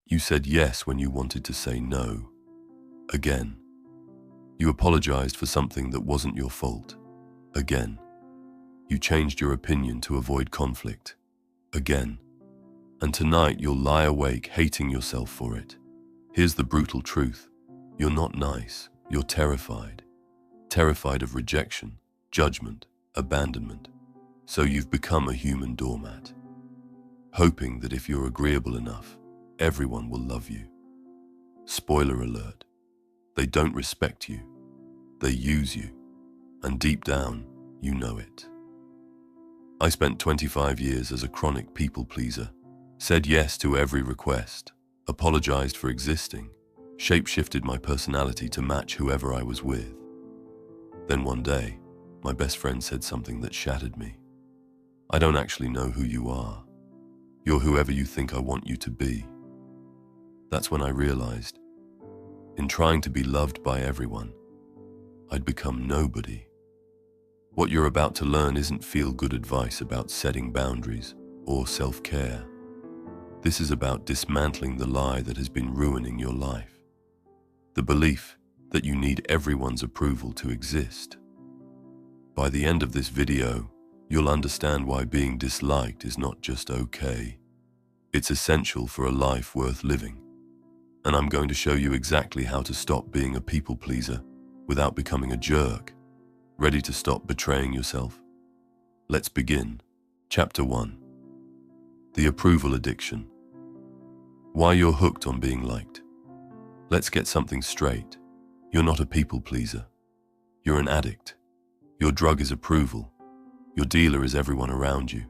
You said yes when you wanted to say no. Again. You apologized for something that wasn't your fault. Again. You changed your opinion to avoid conflict. Again. And tonight you'll lie awake hating yourself for it. Here's the brutal truth. You're not nice. You're terrified. Terrified of rejection, judgment, abandonment. So you've become a human doormat, hoping that if you're agreeable enough, everyone will love you. Spoiler alert. They don't respect you. They use you. And deep down, you know it. I spent 25 years as a chronic people pleaser, said yes to every request, apologized for existing, shape-shifted my personality to match whoever I was with. Then one day, my best friend said something that shattered me. I don't actually know who you are. You're whoever you think I want you to be. That's when I realized, in trying to be loved by everyone, I'd become nobody. What you're about to learn isn't feel-good advice about setting boundaries or self-care. This is about dismantling the lie that has been ruining your life. The belief that you need everyone's approval to exist. By the end of this video, you'll understand why being disliked is not just okay. It's essential for a life worth living. And I'm going to show you exactly how to stop being a people pleaser without becoming a jerk. Ready to stop betraying yourself? Let's begin. Chapter 1. The approval addiction. Why you're hooked on being liked. Let's get something straight. You're not a people pleaser. You're an addict. Your drug is approval. Your dealer is everyone around you.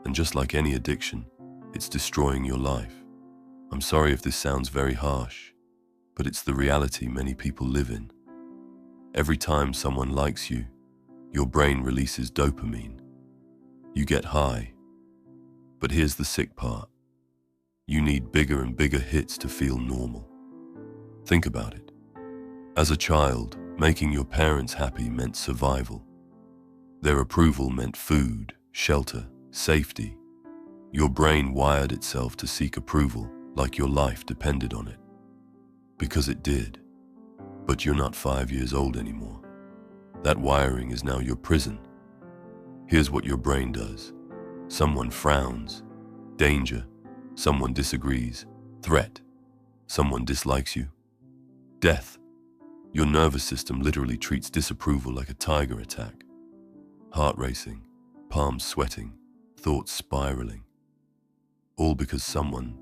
And just like any addiction, it's destroying your life. I'm sorry if this sounds very harsh, but it's the reality many people live in. Every time someone likes you, your brain releases dopamine. You get high. But here's the sick part. You need bigger and bigger hits to feel normal. Think about it. As a child, making your parents happy meant survival. Their approval meant food, shelter, safety. Your brain wired itself to seek approval like your life depended on it. Because it did. But you're not 5 years old anymore. That wiring is now your prison. Here's what your brain does. Someone frowns. Danger. Someone disagrees. Threat. Someone dislikes you. Death. Your nervous system literally treats disapproval like a tiger attack. Heart racing, palms sweating, thoughts spiraling. All because someone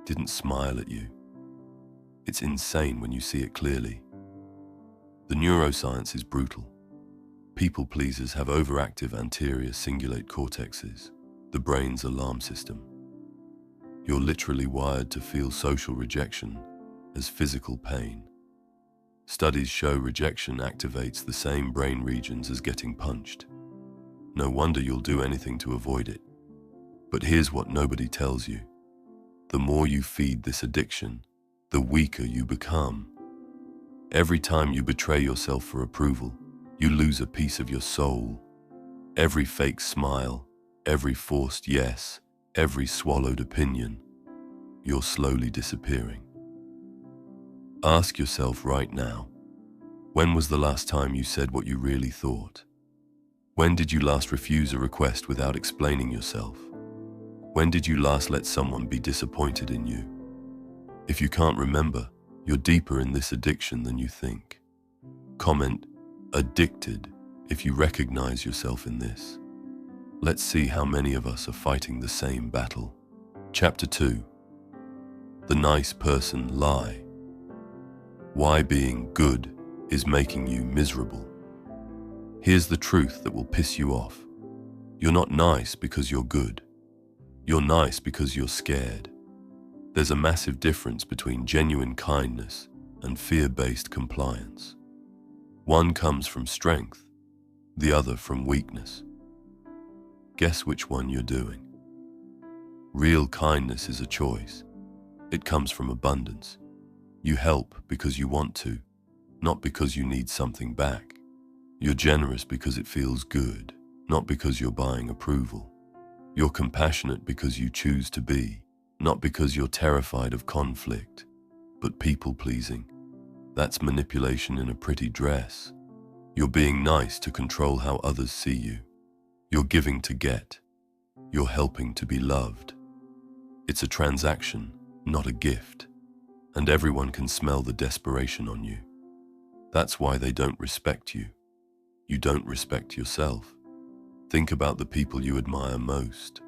didn't smile at you. It's insane when you see it clearly. The neuroscience is brutal. People pleasers have overactive anterior cingulate cortexes, the brain's alarm system. You're literally wired to feel social rejection as physical pain. Studies show rejection activates the same brain regions as getting punched. No wonder you'll do anything to avoid it. But here's what nobody tells you. The more you feed this addiction, the weaker you become. Every time you betray yourself for approval, you lose a piece of your soul. Every fake smile, every forced yes, every swallowed opinion, you're slowly disappearing. Ask yourself right now, when was the last time you said what you really thought? When did you last refuse a request without explaining yourself? When did you last let someone be disappointed in you? If you can't remember, you're deeper in this addiction than you think. Comment "addicted" if you recognize yourself in this. Let's see how many of us are fighting the same battle. Chapter 2. The nice person lie. Why being good is making you miserable. Here's the truth that will piss you off. You're not nice because you're good. You're nice because you're scared. There's a massive difference between genuine kindness and fear-based compliance. One comes from strength, the other from weakness. Guess which one you're doing. Real kindness is a choice. It comes from abundance. You help because you want to, not because you need something back. You're generous because it feels good, not because you're buying approval. You're compassionate because you choose to be, not because you're terrified of conflict, but people-pleasing. That's manipulation in a pretty dress. You're being nice to control how others see you. You're giving to get. You're helping to be loved. It's a transaction, not a gift. And everyone can smell the desperation on you. That's why they don't respect you. You don't respect yourself. Think about the people you admire most.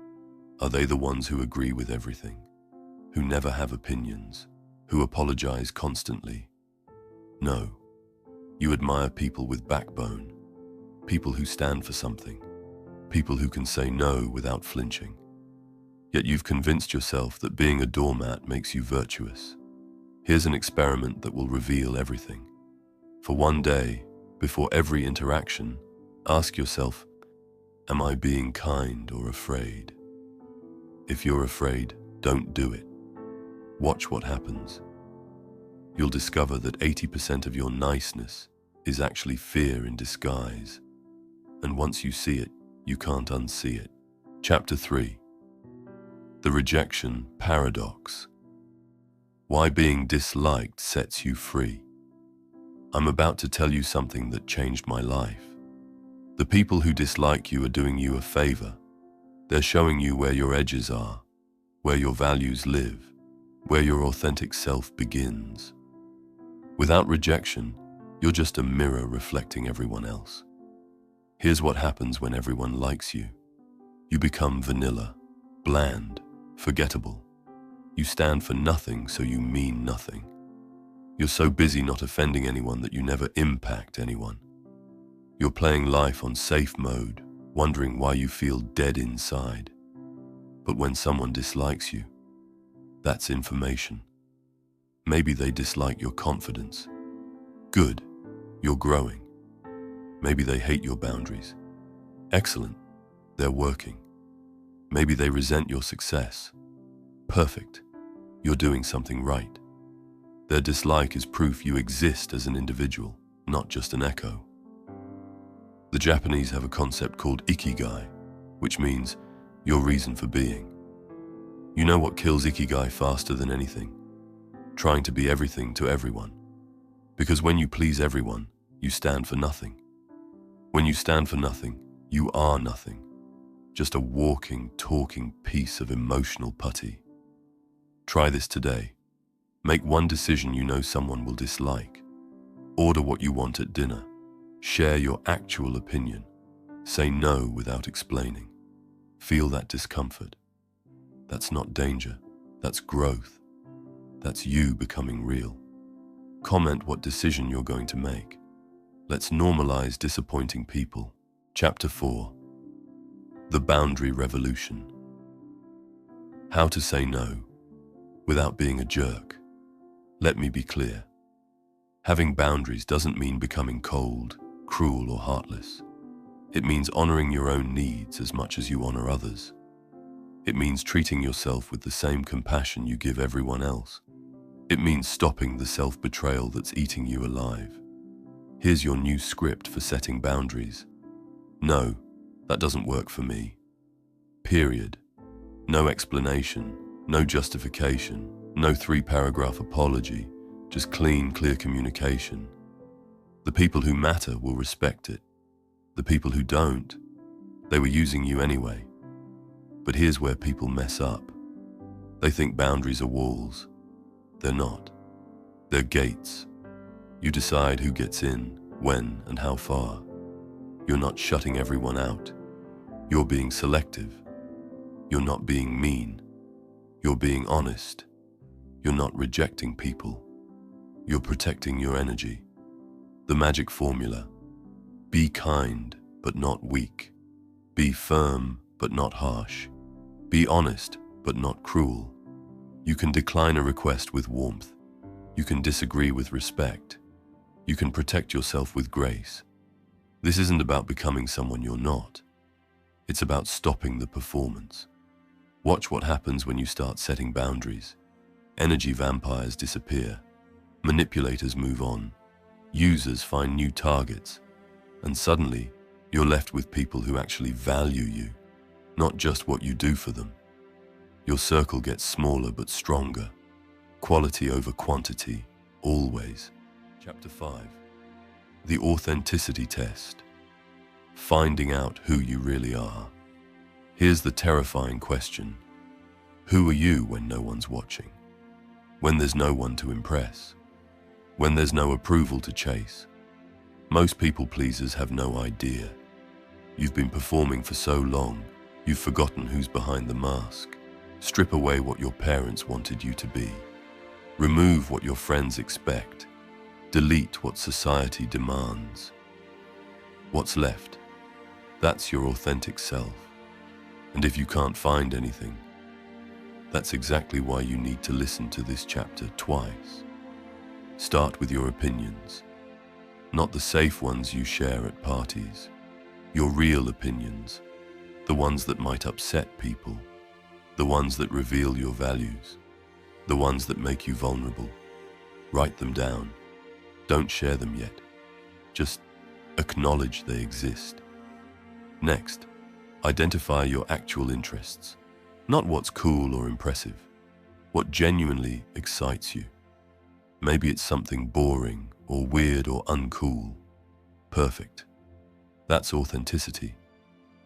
Are they the ones who agree with everything? Who never have opinions? Who apologize constantly? No. You admire people with backbone. People who stand for something. People who can say no without flinching. Yet you've convinced yourself that being a doormat makes you virtuous. Here's an experiment that will reveal everything. For one day, before every interaction, ask yourself, am I being kind or afraid? If you're afraid, don't do it. Watch what happens. You'll discover that 80% of your niceness is actually fear in disguise. And once you see it, you can't unsee it. Chapter 3. The Rejection Paradox. Why being disliked sets you free. I'm about to tell you something that changed my life. The people who dislike you are doing you a favor. They're showing you where your edges are, where your values live, where your authentic self begins. Without rejection, you're just a mirror reflecting everyone else. Here's what happens when everyone likes you. You become vanilla, bland, forgettable. You stand for nothing, so you mean nothing. You're so busy not offending anyone that you never impact anyone. You're playing life on safe mode, wondering why you feel dead inside. But when someone dislikes you, that's information. Maybe they dislike your confidence. Good, you're growing. Maybe they hate your boundaries. Excellent, they're working. Maybe they resent your success. Perfect, you're doing something right. Their dislike is proof you exist as an individual, not just an echo. The Japanese have a concept called Ikigai, which means your reason for being. You know what kills Ikigai faster than anything? Trying to be everything to everyone. Because when you please everyone, you stand for nothing. When you stand for nothing, you are nothing. Just a walking, talking piece of emotional putty. Try this today. Make one decision you know someone will dislike. Order what you want at dinner. Share your actual opinion. Say no without explaining. Feel that discomfort. That's not danger. That's growth. That's you becoming real. Comment what decision you're going to make. Let's normalize disappointing people. Chapter 4. The Boundary Revolution. How to say no without being a jerk. Let me be clear. Having boundaries doesn't mean becoming cold, cruel, or heartless. It means honoring your own needs as much as you honor others. It means treating yourself with the same compassion you give everyone else. It means stopping the self-betrayal that's eating you alive. Here's your new script for setting boundaries. No, that doesn't work for me. Period. No explanation, no justification, no 3-paragraph apology, just clean, clear communication. The people who matter will respect it. The people who don't, they were using you anyway. But here's where people mess up. They think boundaries are walls. They're not. They're gates. You decide who gets in, when, and how far. You're not shutting everyone out. You're being selective. You're not being mean. You're being honest. You're not rejecting people. You're protecting your energy. The magic formula. Be kind, but not weak. Be firm, but not harsh. Be honest, but not cruel. You can decline a request with warmth. You can disagree with respect. You can protect yourself with grace. This isn't about becoming someone you're not. It's about stopping the performance. Watch what happens when you start setting boundaries. Energy vampires disappear. Manipulators move on. Users find new targets. And suddenly, you're left with people who actually value you, not just what you do for them. Your circle gets smaller but stronger. Quality over quantity, always. Chapter 5. The Authenticity Test. Finding out who you really are. Here's the terrifying question. Who are you when no one's watching? When there's no one to impress? When there's no approval to chase? Most people pleasers have no idea. You've been performing for so long, you've forgotten who's behind the mask. Strip away what your parents wanted you to be. Remove what your friends expect. Delete what society demands. What's left? That's your authentic self. And if you can't find anything, that's exactly why you need to listen to this chapter twice. Start with your opinions, not the safe ones you share at parties. Your real opinions, the ones that might upset people, the ones that reveal your values, the ones that make you vulnerable. Write them down. Don't share them yet. Just acknowledge they exist. Next, identify your actual interests, not what's cool or impressive, what genuinely excites you. Maybe it's something boring or weird or uncool. Perfect. That's authenticity.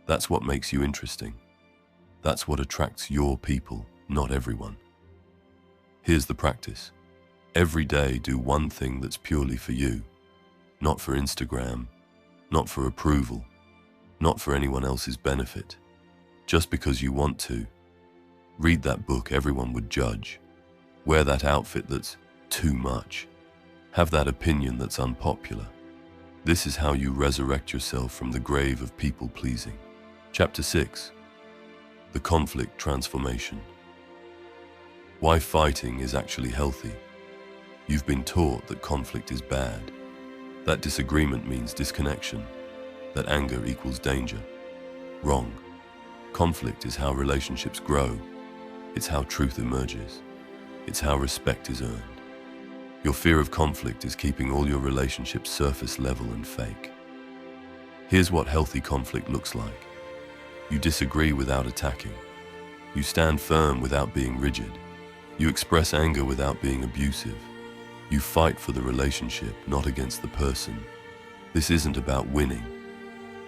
That's what makes you interesting. That's what attracts your people, not everyone. Here's the practice. Every day do one thing that's purely for you, not for Instagram, not for approval, not for anyone else's benefit, just because you want to. Read that book everyone would judge. Wear that outfit that's too much. Have that opinion that's unpopular. This is how you resurrect yourself from the grave of people-pleasing. Chapter 6. The Conflict Transformation. Why fighting is actually healthy. You've been taught that conflict is bad, that disagreement means disconnection, that anger equals danger. Wrong. Conflict is how relationships grow. It's how truth emerges. It's how respect is earned. Your fear of conflict is keeping all your relationships surface level and fake. Here's what healthy conflict looks like. You disagree without attacking. You stand firm without being rigid. You express anger without being abusive. You fight for the relationship, not against the person. This isn't about winning.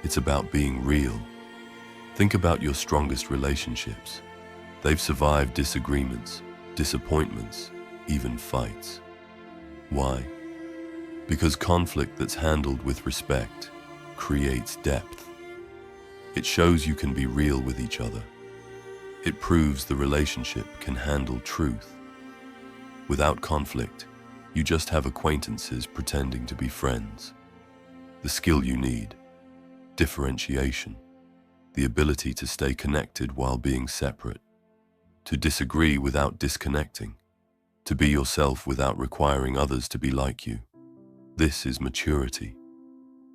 It's about being real. Think about your strongest relationships. They've survived disagreements, disappointments, even fights. Why? Because conflict that's handled with respect creates depth. It shows you can be real with each other. It proves the relationship can handle truth. Without conflict, you just have acquaintances pretending to be friends. The skill you need: differentiation, the ability to stay connected while being separate, to disagree without disconnecting, to be yourself without requiring others to be like you. This is maturity.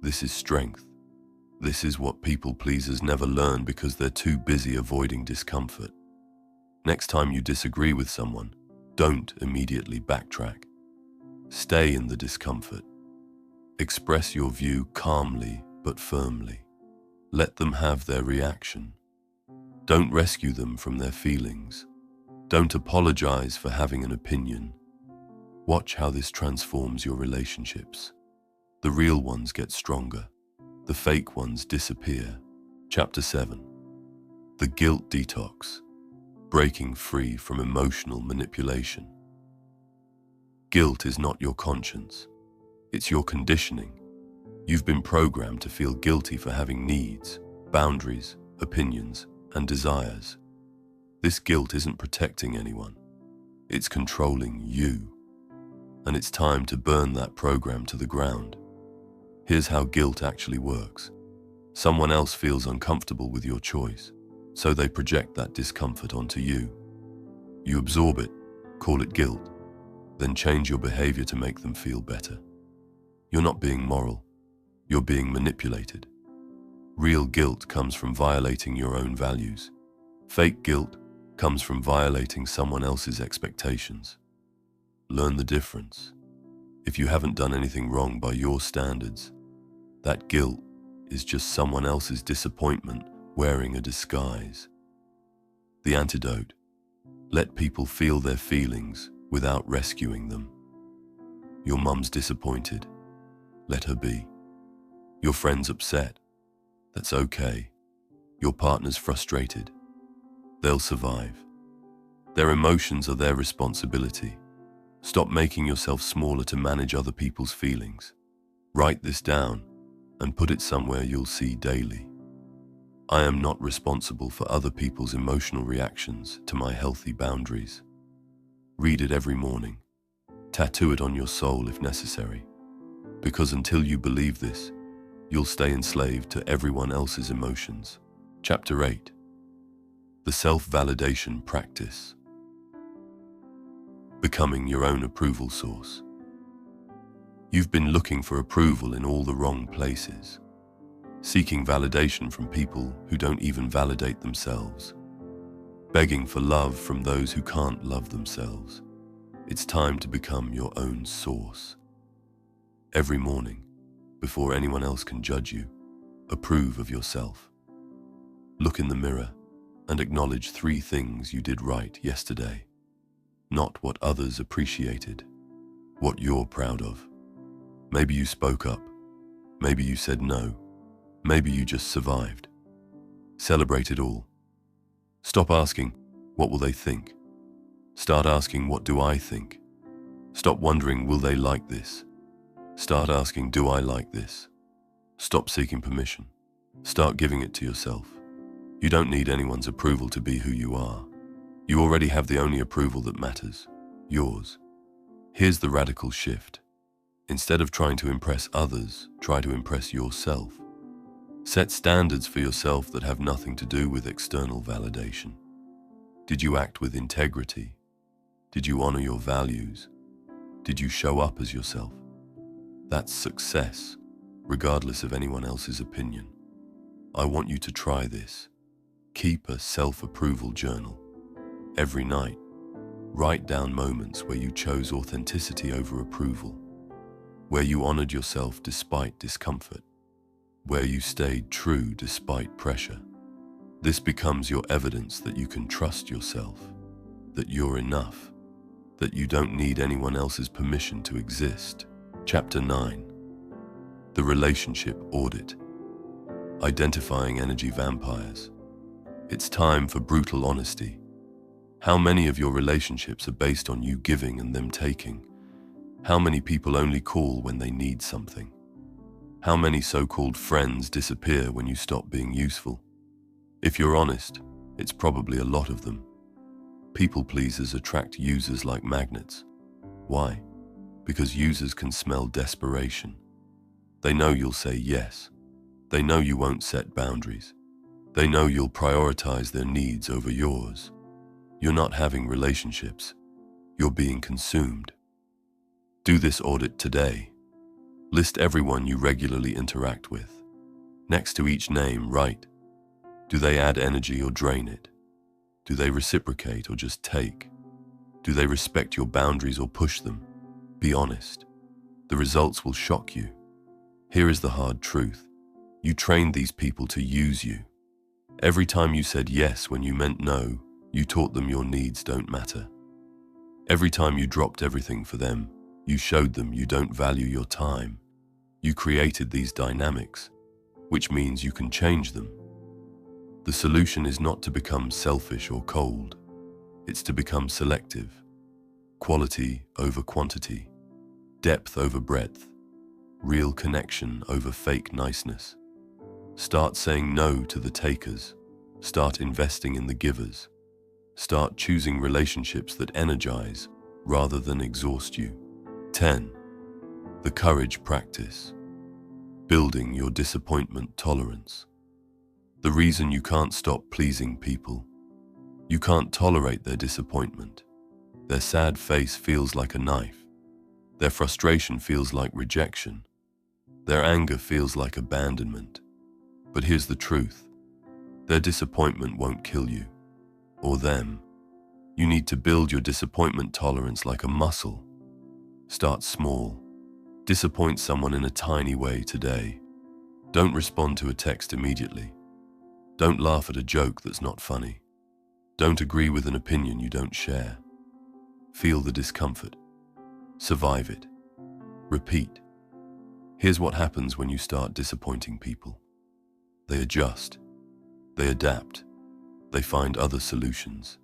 This is strength. This is what people pleasers never learn because they're too busy avoiding discomfort. Next time you disagree with someone, don't immediately backtrack. Stay in the discomfort. Express your view calmly but firmly. Let them have their reaction. Don't rescue them from their feelings. Don't apologize for having an opinion. Watch how this transforms your relationships. The real ones get stronger. The fake ones disappear. Chapter 7. The Guilt Detox. Breaking free from emotional manipulation. Guilt is not your conscience. It's your conditioning. You've been programmed to feel guilty for having needs, boundaries, opinions, and desires. This guilt isn't protecting anyone. It's controlling you. And it's time to burn that program to the ground. Here's how guilt actually works. Someone else feels uncomfortable with your choice, so they project that discomfort onto you. You absorb it, call it guilt, then change your behavior to make them feel better. You're not being moral. You're being manipulated. Real guilt comes from violating your own values. Fake guilt comes from violating someone else's expectations. Learn the difference. If you haven't done anything wrong by your standards, that guilt is just someone else's disappointment wearing a disguise. The antidote: Let people feel their feelings without rescuing them. Your mum's disappointed. Let her be. Your friend's upset. That's okay. Your partner's frustrated. They'll survive. Their emotions are their responsibility. Stop making yourself smaller to manage other people's feelings. Write this down and put it somewhere you'll see daily. I am not responsible for other people's emotional reactions to my healthy boundaries. Read it every morning. Tattoo it on your soul if necessary. Because until you believe this, you'll stay enslaved to everyone else's emotions. Chapter 8. The Self-Validation Practice. Becoming your own approval source. You've been looking for approval in all the wrong places, seeking validation from people who don't even validate themselves, begging for love from those who can't love themselves. It's time to become your own source. Every morning, before anyone else can judge you, approve of yourself. Look in the mirror and acknowledge 3 things you did right yesterday. Not what others appreciated, what you're proud of. Maybe you spoke up. Maybe you said no. Maybe you just survived. Celebrate it all. Stop asking, what will they think? Start asking, what do I think? Stop wondering, will they like this? Start asking, do I like this? Stop seeking permission. Start giving it to yourself. You don't need anyone's approval to be who you are. You already have the only approval that matters, yours. Here's the radical shift. Instead of trying to impress others, try to impress yourself. Set standards for yourself that have nothing to do with external validation. Did you act with integrity? Did you honor your values? Did you show up as yourself? That's success, regardless of anyone else's opinion. I want you to try this. Keep a self-approval journal. Every night, write down moments where you chose authenticity over approval, where you honored yourself despite discomfort, where you stayed true despite pressure. This becomes your evidence that you can trust yourself, that you're enough, that you don't need anyone else's permission to exist. Chapter 9. The Relationship Audit. Identifying energy vampires. It's time for brutal honesty. How many of your relationships are based on you giving and them taking? How many people only call when they need something? How many so-called friends disappear when you stop being useful? If you're honest, it's probably a lot of them. People pleasers attract users like magnets. Why? Because users can smell desperation. They know you'll say yes. They know you won't set boundaries. They know you'll prioritize their needs over yours. You're not having relationships. You're being consumed. Do this audit today. List everyone you regularly interact with. Next to each name, write, do they add energy or drain it? Do they reciprocate or just take? Do they respect your boundaries or push them? Be honest. The results will shock you. Here is the hard truth. You trained these people to use you. Every time you said yes when you meant no, you taught them your needs don't matter. Every time you dropped everything for them, you showed them you don't value your time. You created these dynamics, which means you can change them. The solution is not to become selfish or cold. It's to become selective. Quality over quantity. Depth over breadth. Real connection over fake niceness. Start saying no to the takers. Start investing in the givers. Start choosing relationships that energize rather than exhaust you. 10. The Courage Practice. Building your disappointment tolerance. The reason you can't stop pleasing people. You can't tolerate their disappointment. Their sad face feels like a knife. Their frustration feels like rejection. Their anger feels like abandonment. But here's the truth. Their disappointment won't kill you, or them. You need to build your disappointment tolerance like a muscle. Start small. Disappoint someone in a tiny way today. Don't respond to a text immediately. Don't laugh at a joke that's not funny. Don't agree with an opinion you don't share. Feel the discomfort. Survive it. Repeat. Here's what happens when you start disappointing people. They adjust. They adapt. They find other solutions.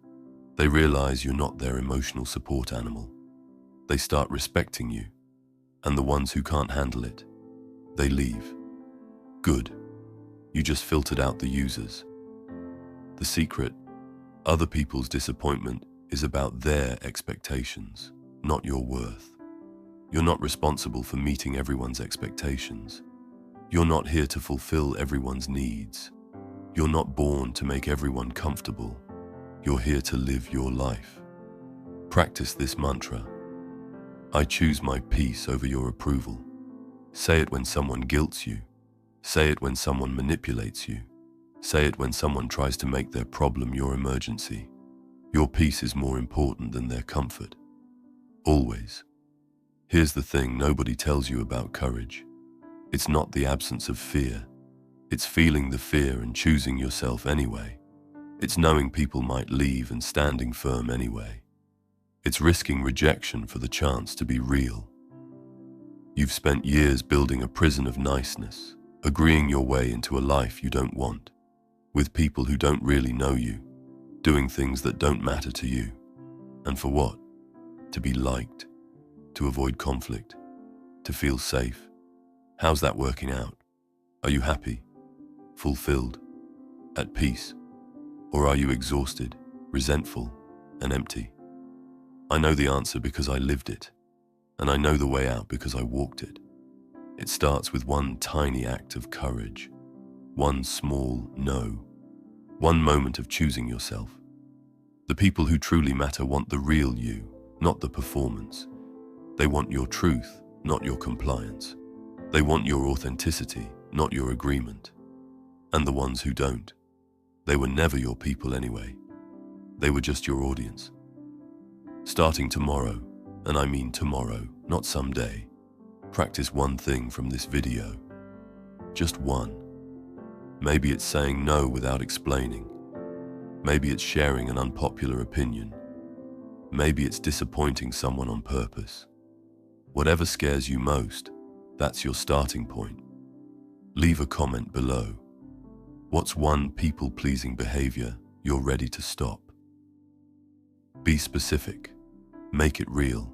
They realize you're not their emotional support animal. They start respecting you. And the ones who can't handle it, they leave. Good. You just filtered out the users. The secret, other people's disappointment is about their expectations, not your worth. You're not responsible for meeting everyone's expectations. You're not here to fulfill everyone's needs. You're not born to make everyone comfortable. You're here to live your life. Practice this mantra. I choose my peace over your approval. Say it when someone guilts you. Say it when someone manipulates you. Say it when someone tries to make their problem your emergency. Your peace is more important than their comfort. Always. Here's the thing nobody tells you about courage. It's not the absence of fear. It's feeling the fear and choosing yourself anyway. It's knowing people might leave and standing firm anyway. It's risking rejection for the chance to be real. You've spent years building a prison of niceness, agreeing your way into a life you don't want, with people who don't really know you, doing things that don't matter to you. And for what? To be liked, to avoid conflict, to feel safe. How's that working out? Are you happy, fulfilled, at peace? Or are you exhausted, resentful, and empty? I know the answer because I lived it, and I know the way out because I walked it. It starts with one tiny act of courage, one small no, one moment of choosing yourself. The people who truly matter want the real you, not the performance. They want your truth, not your compliance. They want your authenticity, not your agreement. And the ones who don't, they were never your people anyway. They were just your audience. Starting tomorrow, and I mean tomorrow, not someday, practice one thing from this video. Just one. Maybe it's saying no without explaining. Maybe it's sharing an unpopular opinion. Maybe it's disappointing someone on purpose. Whatever scares you most, that's your starting point. Leave a comment below. What's one people-pleasing behavior you're ready to stop? Be specific. Make it real.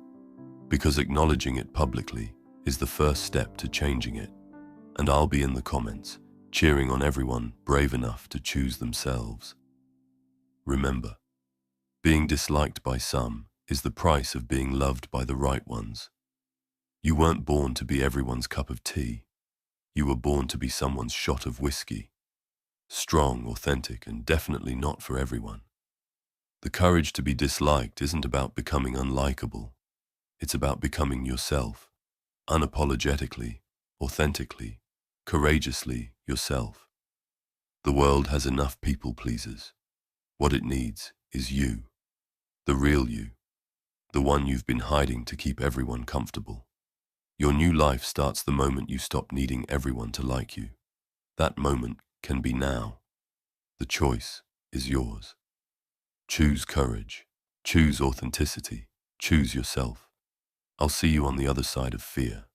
Because acknowledging it publicly is the first step to changing it. And I'll be in the comments, cheering on everyone brave enough to choose themselves. Remember, being disliked by some is the price of being loved by the right ones. You weren't born to be everyone's cup of tea. You were born to be someone's shot of whiskey. Strong, authentic, and definitely not for everyone. The courage to be disliked isn't about becoming unlikable. It's about becoming yourself, unapologetically, authentically, courageously yourself. The world has enough people pleasers. What it needs is you, the real you, the one you've been hiding to keep everyone comfortable. Your new life starts the moment you stop needing everyone to like you. That moment can be now. The choice is yours. Choose courage. Choose authenticity. Choose yourself. I'll see you on the other side of fear.